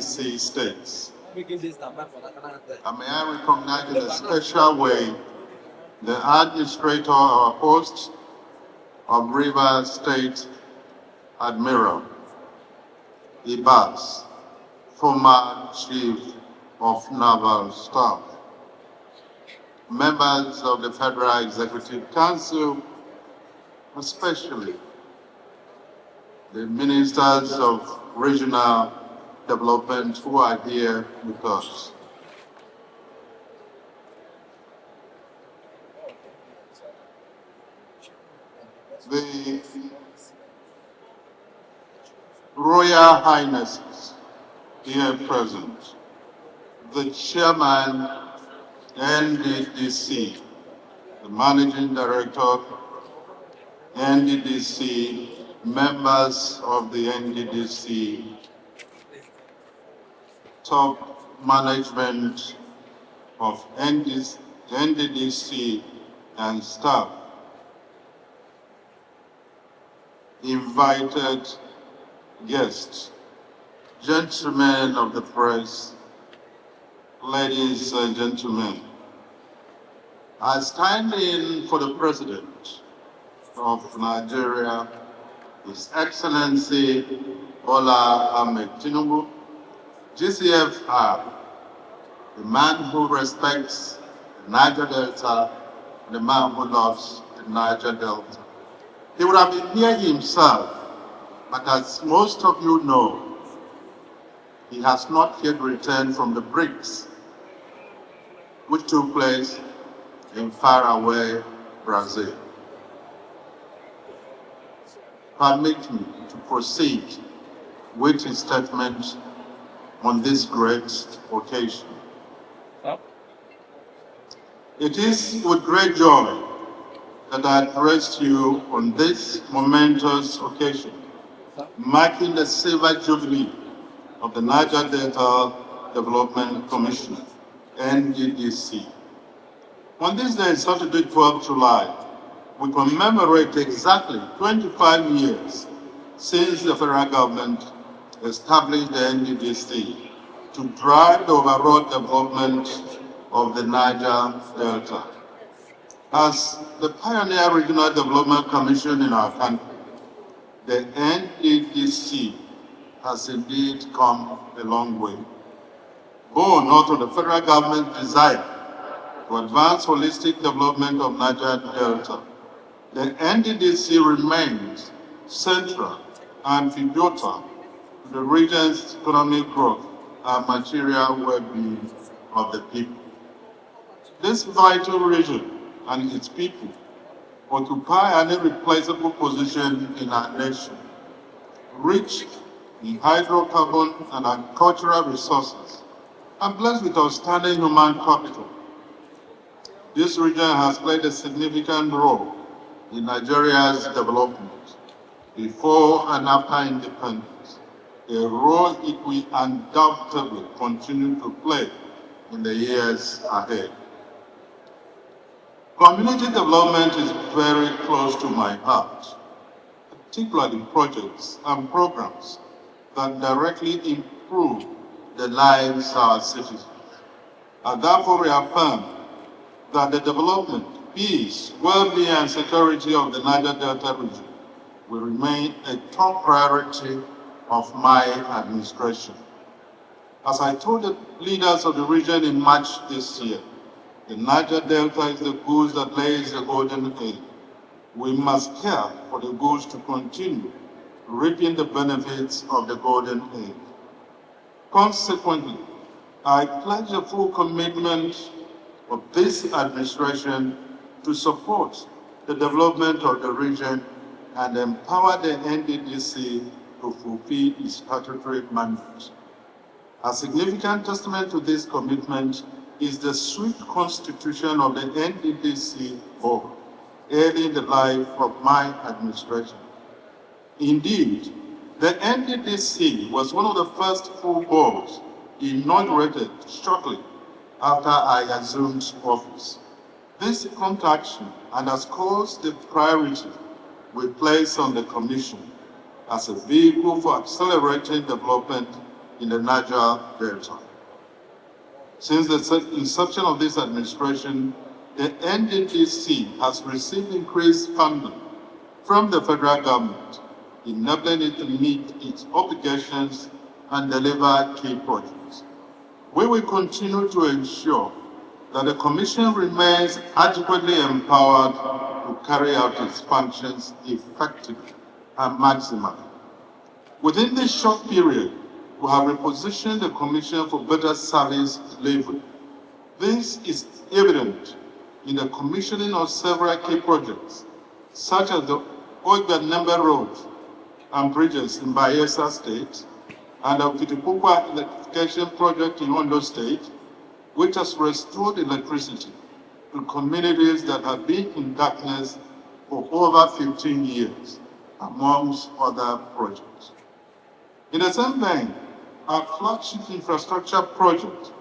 NDDC states. And may I recognize in a special way the administrator or host of Rivers State Admiral Ibas, former Chief of Naval Staff, members of the Federal Executive Council, especially the ministers of regional development who are here with us. The Royal Highnesses here present, the Chairman, NDDC, the Managing Director, NDDC, members of the NDDC, top management of NDDC and staff, invited guests, gentlemen of the press, ladies and gentlemen, I stand in for the President of Nigeria, His Excellency Bola Ahmed Tinubu, GCFR, the man who respects the Niger Delta, the man who loves the Niger Delta. He would have been here himself, but as most of you know, he has not yet returned from the BRICS, which took place in faraway Brazil. Permit me to proceed with his statement on this great occasion. It is with great joy that I address you on this momentous occasion, marking the silver jubilee of the Niger Delta Development Commission, NDDC. On this day, Saturday, 12th July, we commemorate exactly 25 years since the federal government established the NDDC to drive the overall development of the Niger Delta. As the pioneer regional development commission in our country, the NDDC has indeed come a long way. Born out of the federal government's desire to advance holistic development of Niger Delta, the NDDC remains central and pivotal to the region's economic growth and material well-being of the people. This vital region and its people occupy an irreplaceable position in our nation, rich in hydrocarbon and agricultural resources, and blessed with outstanding human capital. This region has played a significant role in Nigeria's development before and after independence, a role it will undoubtedly continue to play in the years ahead. Community development is very close to my heart, particularly projects and programs that directly improve the lives of our citizens. I therefore reaffirm that the development, peace, well-being and security of the Niger Delta region will remain a top priority of my administration. As I told the leaders of the region in March this year, the Niger Delta is the goose that lays the golden egg. We must care for the goose to continue reaping the benefits of the golden egg. Consequently, I pledge a full commitment of this administration to support the development of the region and empower the NDDC to fulfill its statutory mandate. A significant testament to this commitment is the swift constitution of the NDDC board early in the life of my administration. Indeed, the NDDC was one of the first full boards inaugurated shortly after I assumed office. This prompt action underscores the priority we place on the Commission as a vehicle for accelerating development in the Niger Delta. Since the inception of this administration, the NDDC has received increased funding from the federal government, enabling it to meet its obligations and deliver key projects. We will continue to ensure that the Commission remains adequately empowered to carry out its functions effectively and maximally. Within this short period, we have repositioned the Commission for better service delivery. This is evident in the commissioning of several key projects, such as the Ogbonnembe Road and bridges in Bayelsa State, and the Fubara Electrification Project in Ondo State, which has restored electricity to communities that have been in darkness for over 15 years, amongst other projects. In the same vein, our flagship infrastructure project,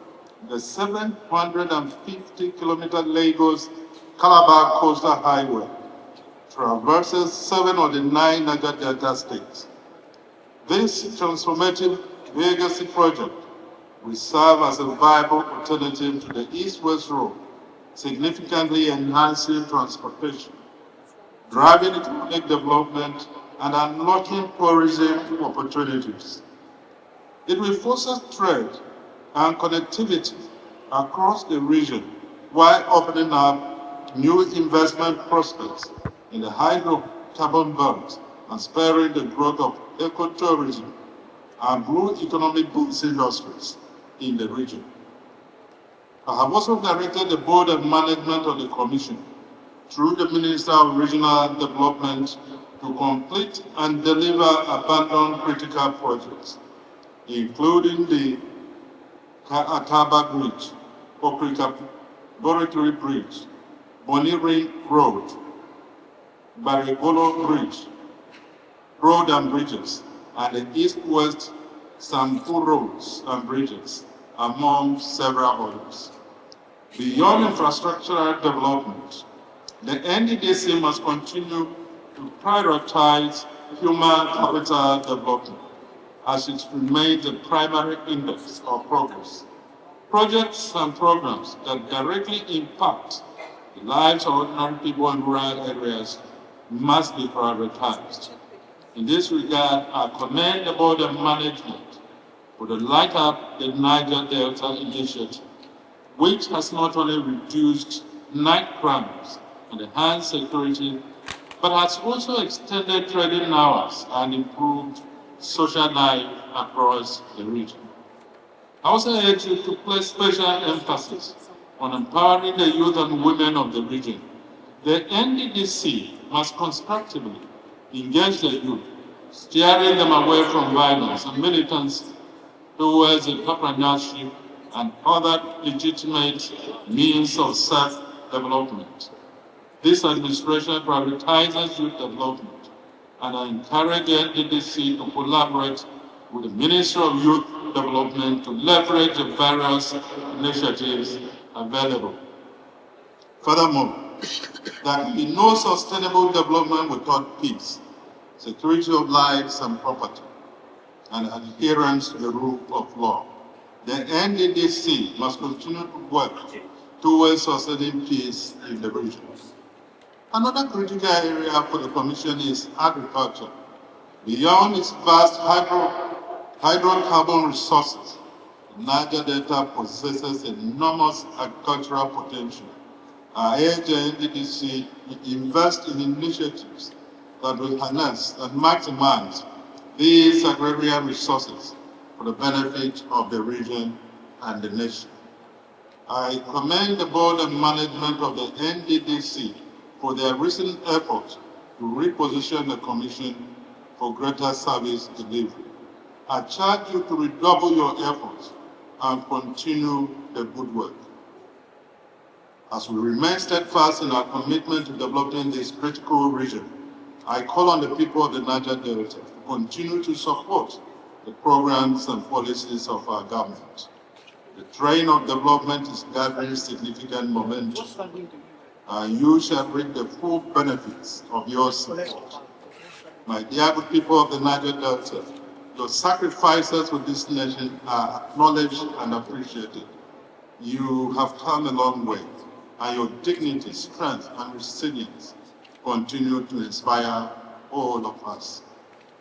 the 750-kilometer Lagos-Calabar Coastal Highway, traverses 7 of the 9 Niger Delta states. This transformative legacy project will serve as a viable alternative to the East-West Road, significantly enhancing transportation, driving economic development, and unlocking tourism opportunities. It will foster trade and connectivity across the region while opening up new investment prospects in the hydrocarbon belt and spurring the growth of ecotourism and blue economic boost industries in the region. I have also directed the board and management of the Commission through the Minister of Regional Development to complete and deliver abandoned critical projects, including the Ataba Bridge, Okrika Boritory Bridge, Bonny Ring Road, Barigolo Bridge, Road and Bridges, and the East-West Sampu Roads and Bridges, among several others. Beyond infrastructural development, the NDDC must continue to prioritize human capital development as it remains the primary index of progress. Projects and programs that directly impact the lives of ordinary people in rural areas must be prioritized. In this regard, I commend the board of management for the Light Up the Niger Delta initiative, which has not only reduced night crimes and enhanced security, but has also extended trading hours and improved social life across the region. I also urge you to place special emphasis on empowering the youth and women of the region. The NDDC must constructively engage the youth, steering them away from violence and militants towards entrepreneurship and other legitimate means of self-development. This administration prioritizes youth development, and I encourage the NDDC to collaborate with the Ministry of Youth Development to leverage the various initiatives available. Furthermore, there can be no sustainable development without peace, security of lives and property, and adherence to the rule of law. The NDDC must continue to work towards sustaining peace in the region. Another critical area for the Commission is agriculture. Beyond its vast hydrocarbon resources, the Niger Delta possesses enormous agricultural potential. I urge the NDDC to invest in initiatives that will harness and maximize these agrarian resources for the benefit of the region and the nation. I commend the board and management of the NDDC for their recent efforts to reposition the Commission for greater service delivery. I charge you to redouble your efforts and continue the good work. As we remain steadfast in our commitment to developing this critical region, I call on the people of the Niger Delta to continue to support the programs and policies of our government. The train of development is gathering significant momentum, and you shall reap the full benefits of your support. My dear good people of the Niger Delta, Your sacrifices for this nation are acknowledged and appreciated. You have come a long way, and your dignity, strength, and resilience continue to inspire all of us.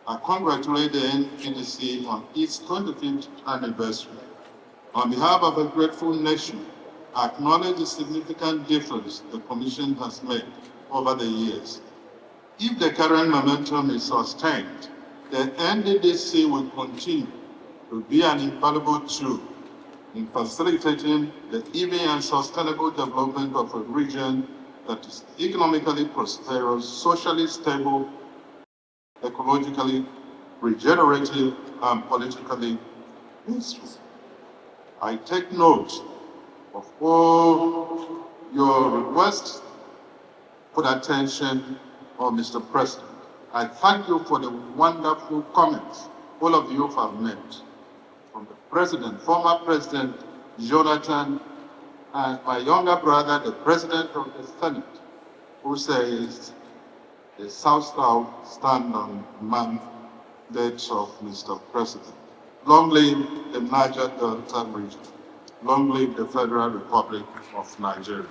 I congratulate the NDDC on its 25th anniversary. On behalf of a grateful nation, I acknowledge the significant difference the Commission has made over the years. If the current momentum is sustained, the NDDC will continue to be an invaluable tool in facilitating the even and sustainable development of a region that is economically prosperous, socially stable, ecologically regenerative, and politically peaceful. I take note of all your requests for the attention of Mr. President. I thank you for the wonderful comments all of you have made, from the President, former President Jonathan, and my younger brother, the President of the Senate, who says the South-South stand on mandate of Mr. President. Long live the Niger Delta region. Long live the Federal Republic of Nigeria.